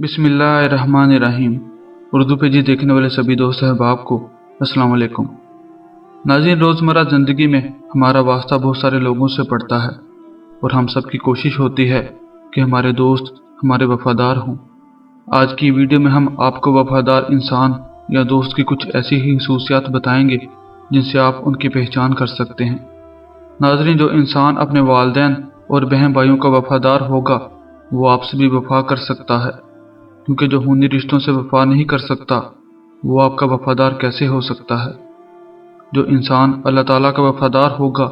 बिस्मिल्लाहिर्रहमानिर्रहीम। उर्दू पेजी देखने वाले सभी दोस्त अहबाब को अस्सलाम वालेकुम। नाज़रीन, रोज़मर्रा ज़िंदगी में हमारा वास्ता बहुत सारे लोगों से पड़ता है और हम सब की कोशिश होती है कि हमारे दोस्त हमारे वफ़ादार हों। आज की वीडियो में हम आपको वफ़ादार इंसान या दोस्त की कुछ ऐसी ही खसूसियात बताएंगे जिनसे आप उनकी पहचान कर सकते हैं। नाज़रीन, जो इंसान अपने वालिदैन और बहन भाइयों का वफ़ादार होगा वो आपसे भी वफ़ा कर सकता है, क्योंकि जो खूनी रिश्तों से वफा नहीं कर सकता वो आपका वफादार कैसे हो सकता है। जो इंसान अल्लाह ताला का वफादार होगा,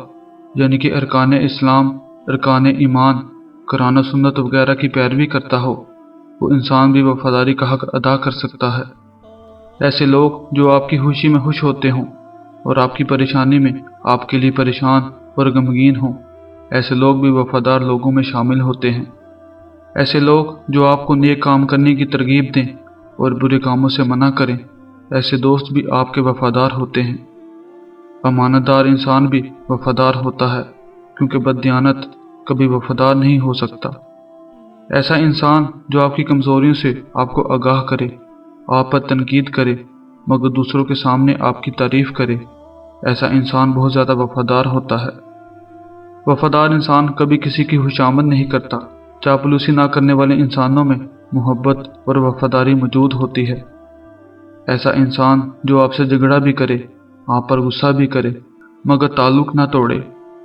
यानी कि अरकान इस्लाम, अरकान ईमान, कुरान और सुन्नत वगैरह की पैरवी करता हो, वो इंसान भी वफादारी का हक अदा कर सकता है। ऐसे लोग जो आपकी खुशी में खुश होते हों और आपकी परेशानी में आपके लिए परेशान और गमगीन हों, ऐसे लोग भी वफादार लोगों में शामिल होते हैं। ऐसे लोग जो आपको नेक काम करने की तरगीब दें और बुरे कामों से मना करें, ऐसे दोस्त भी आपके वफादार होते हैं। अमानतदार इंसान भी वफादार होता है, क्योंकि बददियानत कभी वफादार नहीं हो सकता। ऐसा इंसान जो आपकी कमज़ोरियों से आपको आगाह करे, आप पर तनकीद करे मगर दूसरों के सामने आपकी तारीफ़ करे, ऐसा इंसान बहुत ज़्यादा वफादार होता है। वफादार इंसान कभी किसी की खुशामद नहीं करता। चापलूसी ना करने वाले इंसानों में मोहब्बत और वफादारी मौजूद होती है। ऐसा इंसान जो आपसे झगड़ा भी करे, आप पर गुस्सा भी करे मगर ताल्लुक़ ना तोड़े,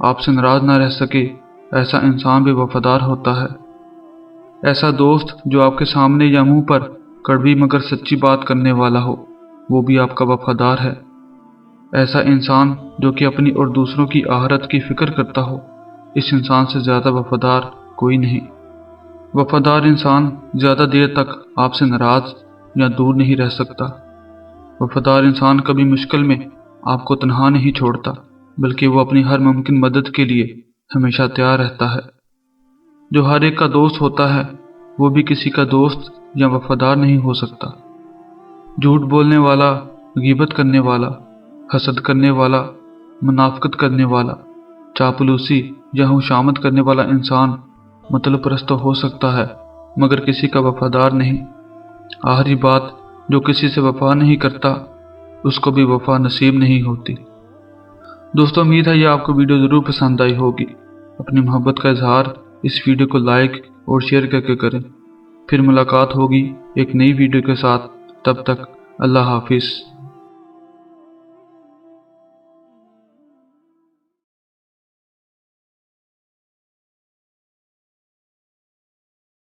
आपसे नाराज़ ना रह सके, ऐसा इंसान भी वफादार होता है। ऐसा दोस्त जो आपके सामने या मुंह पर कड़वी मगर सच्ची बात करने वाला हो, वो भी आपका वफादार है। ऐसा इंसान जो कि अपनी और दूसरों की आखिरत की फ़िक्र करता हो, इस इंसान से ज़्यादा वफादार कोई नहीं। वफादार इंसान ज़्यादा देर तक आपसे नाराज़ या दूर नहीं रह सकता। वफादार इंसान कभी मुश्किल में आपको तन्हा नहीं छोड़ता, बल्कि वो अपनी हर मुमकिन मदद के लिए हमेशा तैयार रहता है। जो हर एक का दोस्त होता है वो भी किसी का दोस्त या वफादार नहीं हो सकता। झूठ बोलने वाला, गीबत करने वाला, हसद करने वाला, मुनाफिकत करने वाला, चापलूसी या खुशामद करने वाला इंसान मतलब परस्त तो हो सकता है मगर किसी का वफादार नहीं। आखिरी बात, जो किसी से वफा नहीं करता उसको भी वफा नसीब नहीं होती। दोस्तों, उम्मीद है ये आपको वीडियो ज़रूर पसंद आई होगी। अपनी मोहब्बत का इजहार इस वीडियो को लाइक और शेयर करके करें। फिर मुलाकात होगी एक नई वीडियो के साथ। तब तक अल्लाह हाफिज़।